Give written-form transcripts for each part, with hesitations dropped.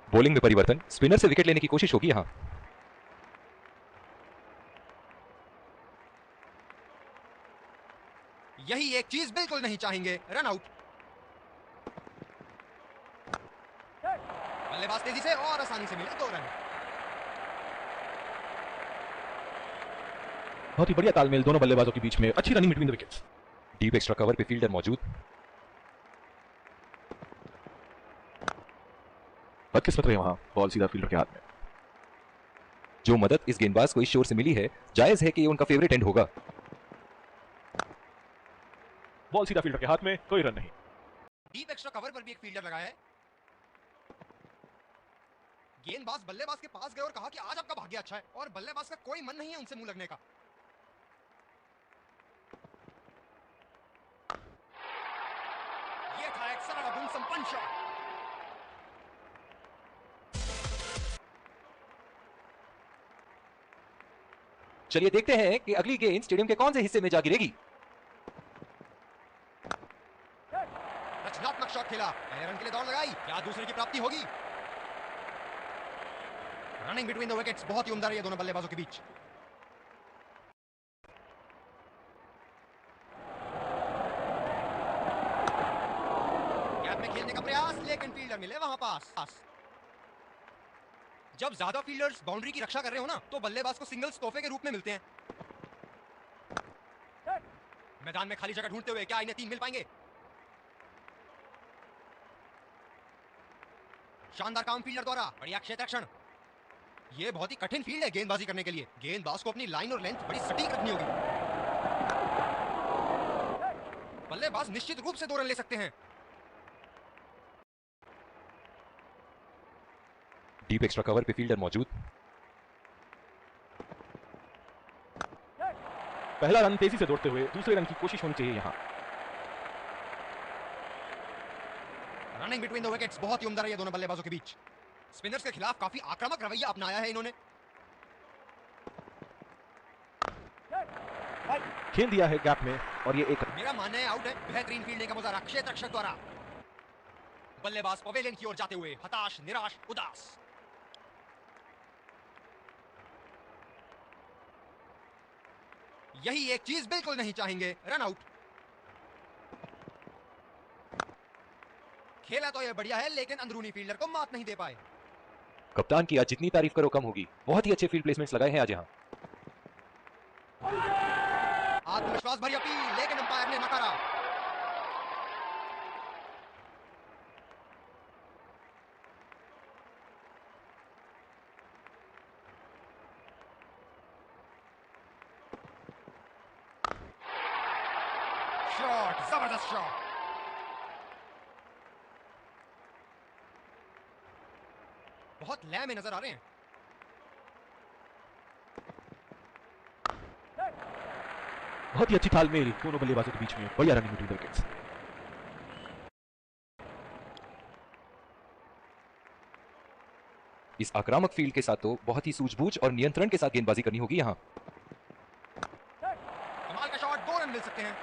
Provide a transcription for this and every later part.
Bowling में परिवर्तन, spinner से विकेट लेने की कोशिश होगी यहां। यही एक चीज बिल्कुल नहीं चाहेंगे, रन आउट। बल्लेबाज तेजी से और आसानी से मिले 2 रन। बहुत ही बढ़िया तालमेल दोनों बल्लेबाजों के बीच में, अच्छी running between the wickets. Deep extra cover पे फील्डर मौजूद। बदकिस्मत रहे वहां, बॉल सीधा फील्डर के हाथ में। जो मदद इस गेंदबाज को इस शोर से मिली है, जायज है कि ये उनका फेवरेट एंड होगा। बॉल सीधा फील्डर के हाथ में, कोई रन नहीं। डीप एक्स्ट्रा कवर पर भी एक फील्डर लगा है। गेंदबाज बल्लेबाज के पास गए और कहा कि आज आपका भाग्य अच्छा है, और बल्लेबाज का कोई मन नहीं है उनसे मुंह लगने का। यह था एक सरल और गुण संपन्न शॉट। चलिए देखते हैं कि अगली गेंद स्टेडियम के कौन से हिस्से में जा गिरेगी। रचनात्मक शॉट खेला, पहले रन के लिए दौड़ लगाई, क्या दूसरे की प्राप्ति होगी? रनिंग बिटवीन द विकेट्स बहुत ही उम्दा रही है दोनों बल्लेबाजों के बीच। गैप में खेलने का प्रयास, लेकिन फील्डर मिले वहां पास। जब ज्यादा फील्डर्स बाउंड्री की रक्षा कर रहे हो ना, तो बल्लेबाज को सिंगल्स तोहफे के रूप में मिलते हैं। मैदान में खाली जगह ढूंढते हुए क्या इन्हें 3 मिल पाएंगे? शानदार काम फील्डर द्वारा, बढ़िया क्षेत्ररक्षण। यह बहुत ही कठिन फील्ड है गेंदबाजी करने के लिए। गेंदबाज को अपनी लाइन और लेंथ बड़ी सटीक रखनी होगी। बल्लेबाज निश्चित रूप से 2 रन ले सकते हैं। डीप एक्स्ट्रा कवर पे फील्डर मौजूद। पहला रन तेजी से दौड़ते हुए, दूसरे रन की कोशिश होनी चाहिए यहां। रनिंग बिटवीन द विकेट्स बहुत ही उम्दा रही है दोनों बल्लेबाजों के बीच। स्पिनर्स के खिलाफ काफी आक्रामक रवैया अपनाया है इन्होंने। खेल दिया है गैप में, और ये एक मेरा मानना है आउट है। बेहतरीन फील्डिंग का मुजाहरा क्षेत्ररक्षक द्वारा। बल्लेबाज पवेलियन की ओर जाते हुए हताश, निराश, उदास। यही एक चीज बिल्कुल नहीं चाहेंगे, रन आउट। खेला तो यह बढ़िया है, लेकिन अंदरूनी फील्डर को मात नहीं दे पाए। कप्तान की आज जितनी तारीफ करो कम होगी, बहुत ही अच्छे फील्ड प्लेसमेंट्स लगाए हैं आज यहां। आत्मविश्वास भरी अपील, लेकिन अंपायर ने नकारा। शॉट, जबरदस्त शॉट। बहुत लय में नजर आ रहे हैं। बहुत ही अच्छी तालमेल दोनों बल्लेबाजों के बीच में, बढ़िया रनिंग बिटवीन द विकेट्स। इस आक्रामक फील्ड के साथ तो बहुत ही सूझबूझ और नियंत्रण के साथ गेंदबाजी करनी होगी यहां। कमाल का शॉट, 2 रन मिल सकते हैं।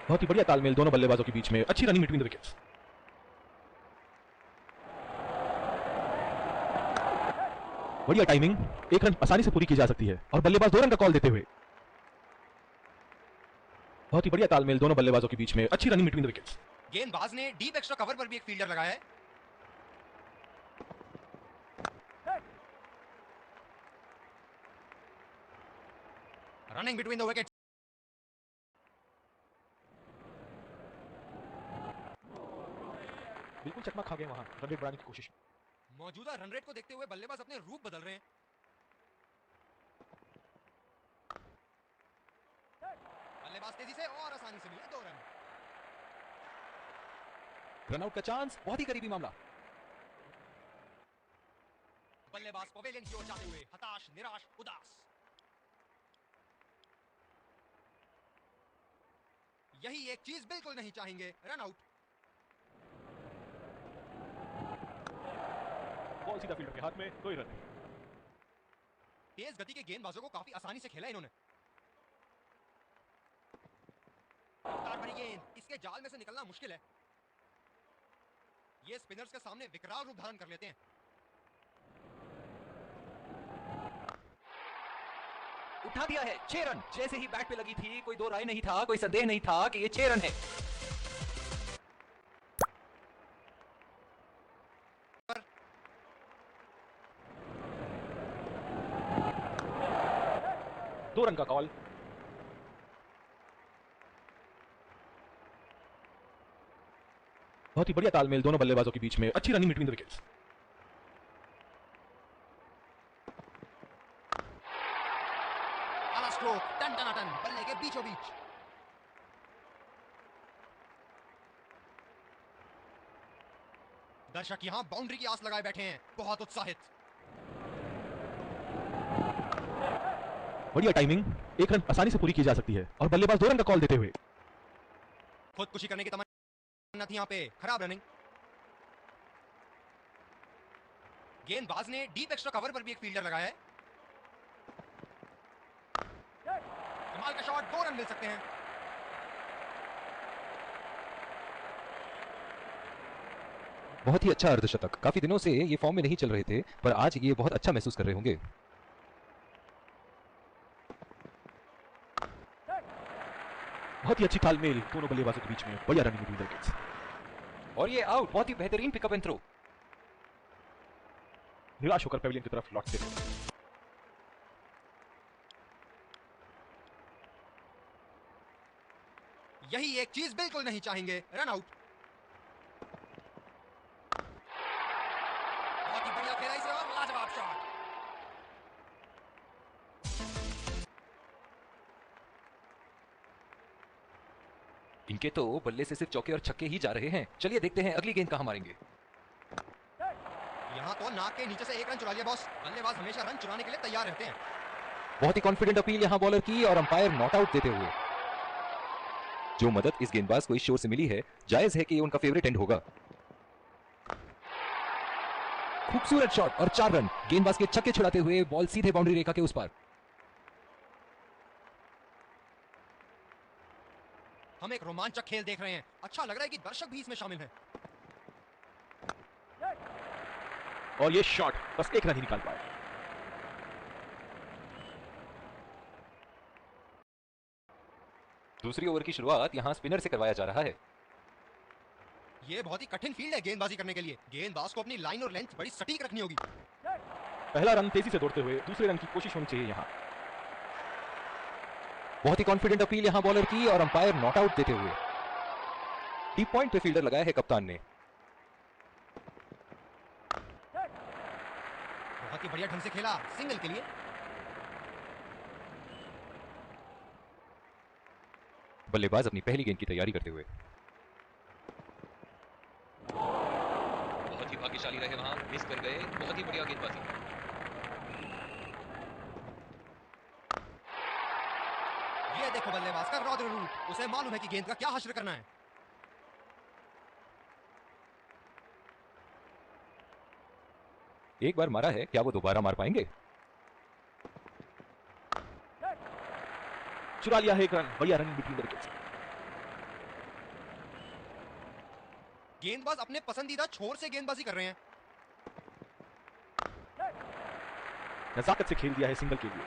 बहुत ही बढ़िया तालमेल दोनों बल्लेबाजों के बीच में, अच्छी रनिंग बिटवीन द विकेट्स। बढ़िया टाइमिंग, एक रन आसानी से पूरी की जा सकती है, और बल्लेबाज 2 रन का कॉल देते हुए। बहुत ही बढ़िया तालमेल दोनों बल्लेबाजों के बीच में, अच्छी रनिंग बिटवीन द विकेट्स। गेंदबाज ने डीप एक्स्ट्रा कवर पर भी एक फील्डर लगाया है। Running between the wickets. बिल्कुल चकमा खा गए वहां, रन रेट बढ़ाने की कोशिश में। मौजूदा रन रेट को देखते हुए बल्लेबाज अपने रूप बदल रहे हैं। बल्लेबाज तेजी से और आसानी से मिले 2 रन। रनआउट का चांस, बहुत ही करीबी मामला। बल्लेबाज पवेलियन की ओर जाते हुए हताश, निराश, उदास। यही एक चीज बिल्कुल नहीं चाहेंगे, रन आउट। बॉल सीधा फील्डर के हाथ में, कोई रन नहीं। तेज गति के गेंदबाजों को काफी आसानी से खेला इन्होंने। रफ्तार भरी गेंद, इसके जाल में से निकलना मुश्किल है। ये स्पिनर्स के सामने विकराल रूप धारण कर लेते हैं। उठा दिया है 6 रन। जैसे ही बैट पे लगी थी कोई दो राय नहीं था, कोई संदेह नहीं था कि ये 6 रन है। दो रन का कॉल। बहुत ही बढ़िया तालमेल दोनों बल्लेबाजों के बीच में, अच्छी रनिंग बिटवीन द विकेट्स। आला स्ट्रोक, टन टन टन, बल्ले के बीचों बीच। दर्शक यहां बाउंड्री की आस लगाए बैठे हैं, बहुत उत्साहित। बढ़िया टाइमिंग, एक रन आसानी से पूरी की जा सकती है और बल्लेबाज दो रन का कॉल देते हुए। खुदकुशी करने की तमन्ना थी यहां पे, खराब रनिंग। गेंदबाज ने डीप एक्स्ट्रा कवर पर भी एक फील्डर लगाया है। कमाल का शॉट, 2 रन मिल सकते हैं। बहुत ही अच्छा अर्धशतक। काफी दिनों से ये फॉर्म में नहीं चल रहे थे, पर आज ये बहुत अच्छा महसूस कर रहे होंगे। बहुत ही अच्छी तालमेल दोनों बल्लेबाजों के बीच में, बढ़िया रनिंग बिटवीन द विकेट्स। और ये आउट, बहुत ही बेहतरीन पिकअप एंड थ्रो। निराश होकर पेविलियन की तरफ लौटते हुए। यही एक चीज बिल्कुल नहीं चाहेंगे, रन आउट। बहुत ही बढ़िया खेला इसे और लाजवाब शॉट। इनके तो बल्ले से सिर्फ चौके और छक्के ही जा रहे हैं। चलिए देखते हैं अगली गेंद कहां मारेंगे। यहां तो नाक के नीचे से 1 रन चुरा लिया बॉस। बल्लेबाज हमेशा रन चुराने के लिए तैयार रहते हैं। बहुत ही कॉन्फिडेंट अपील यहां बॉलर की और अंपायर नॉट आउट देते हुए। जो मदद इस गेंदबाज को इस शोर से मिली है, जायज है कि ये उनका फेवरेट एंड होगा। खूबसूरत शॉट और 4 रन। गेंदबाज के छक्के छुड़ाते हुए बॉल सीधे बाउंड्री रेखा के उस पार। हम एक रोमांचक खेल देख रहे हैं। अच्छा लग रहा है कि दर्शक भी इसमें शामिल हैं। और ये शॉट बस एक रन ही निकाल पाए। दूसरी ओवर की शुरुआत यहां स्पिनर से करवाया जा रहा है। ये बहुत ही कठिन फील्ड है गेंदबाजी करने के लिए। गेंदबाज को अपनी लाइन और लेंथ बड़ी सटीक रखनी होगी। पहला रन तेजी से दौड़ते हुए, दूसरे रन की कोशिश होनी चाहिए यहां। बहुत ही कॉन्फिडेंट अपील यहां बॉलर की और अंपायर नॉट आउट देते हुए। डीप पॉइंट पे फील्डर लगाया है कप्तान ने। बहुत ही बढ़िया ढंग से खेला, सिंगल के लिए। बल्लेबाज अपनी पहली गेंद की तैयारी करते हुए। बहुत ही भाग्यशाली रहे वहां, मिस कर गए। बहुत ही बढ़िया गेंदबाजी। ये देखो बल्लेबाज का रौद्र रूप। उसे मालूम है कि गेंद का क्या हश्र करना है। एक बार मारा है, क्या वो दोबारा मार पाएंगे? चुरा लिया है एक रन, बढ़िया रनिंग बिटवीन द विकेट्स। गेंदबाज अपने पसंदीदा छोर से गेंदबाजी कर रहे हैं। नजाकत से खेल दिया है सिंगल के लिए।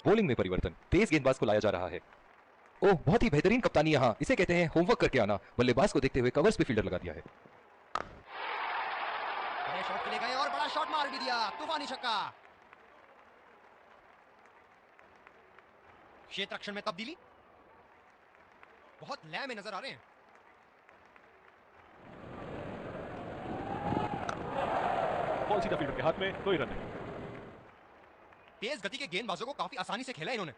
बॉलिंग में परिवर्तन, तेज गेंदबाज को लाया जा रहा है। ओह, बहुत ही बेहतरीन कप्तानी यहां। इसे कहते हैं होमवर्क करके आना। बल्लेबाज को देखते हुए कवर्स पे फील्डर लगा दिया है। बड़े शॉट के लिए गए और बड़ा शॉट मार भी दिया। तूफानी छक्का। क्षेत्र रक्षण में तब्दीली। बहुत लय में नजर आ रहे हैं। बॉल सीधा फील्डर के हाथ में, कोई रन नहीं। तेज गति के गेंदबाजों को काफी आसानी से खेला इन्होंने।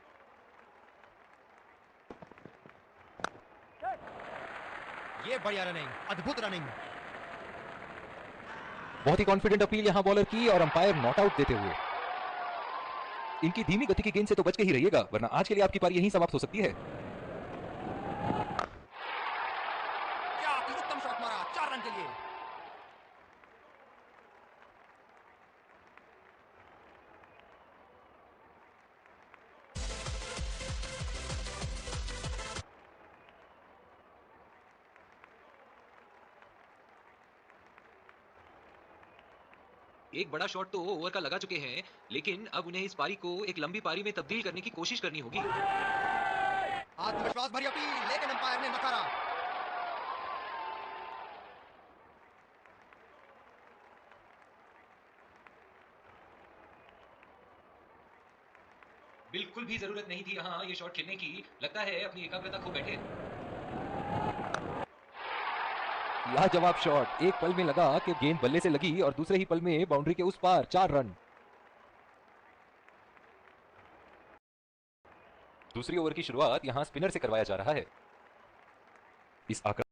ये बढ़िया रनिंग, अद्भुत रनिंग। बहुत ही कॉन्फिडेंट अपील यहां बॉलर की और अंपायर नॉट आउट देते हुए। इनकी धीमी गति की गेंद से तो बच के ही रहिएगा, वरना आज के लिए आपकी पारी यहीं समाप्त हो सकती है। क्या उत्तम शॉट मारा, 4 रन के लिए। एक बड़ा शॉट तो ओवर का लगा चुके हैं, लेकिन अब उन्हें इस पारी को एक लंबी पारी में तब्दील करने की कोशिश करनी होगी। आत्मविश्वास भरी अपील, लेकिन अंपायर ने नकारा। बिल्कुल भी जरूरत नहीं थी यहाँ ये शॉट खेलने की। लगता है अपनी एकाग्रता खो बैठे। लाजवाब शॉट। एक पल में लगा कि गेंद बल्ले से लगी और दूसरे ही पल में बाउंड्री के उस पार 4 रन। दूसरी ओवर की शुरुआत यहां स्पिनर से करवाया जा रहा है। इस आक्रमण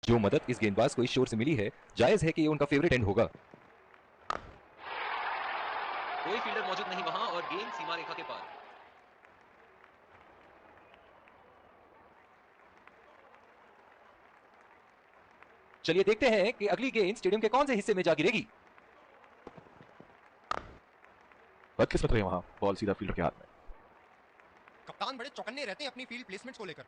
जो मदद इस गेंदबाज को इस शोर से मिली है, जायज है कि ये उनका फेवरेट एंड होगा। कोई फील्डर मौजूद नहीं वहां और गेंद सीमा रेखा के पार। चलिए देखते हैं कि अगली गेंद स्टेडियम के कौन से हिस्से में जा गिरेगी। बदकिस्मत रही वहां, बॉल सीधा फील्डर के हाथ में। कप्तान बड़े चौकन्ने रहते हैं अपनी फील्ड प्लेसमेंट्स को लेकर।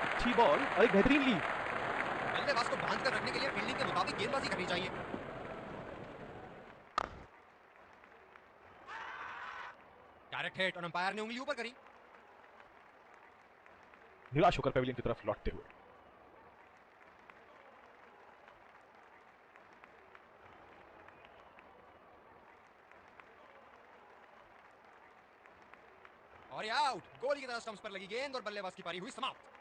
अच्छी बॉल और एक बेहतरीन लीड। बल्लेबाज को बांध कर रखने के लिए फील्डिंग के मुताबिक गेंदबाजी करनी चाहिए। डायरेक्ट हिट और अंपायर ने उंगली ऊपर करी। निराश होकर पेविलियन की तरफ लौटते हुए। और ये आउट। गोली की तरफ स्टंप्स पर लगी गेंद और बल्लेबाज की पारी हुई समाप्त।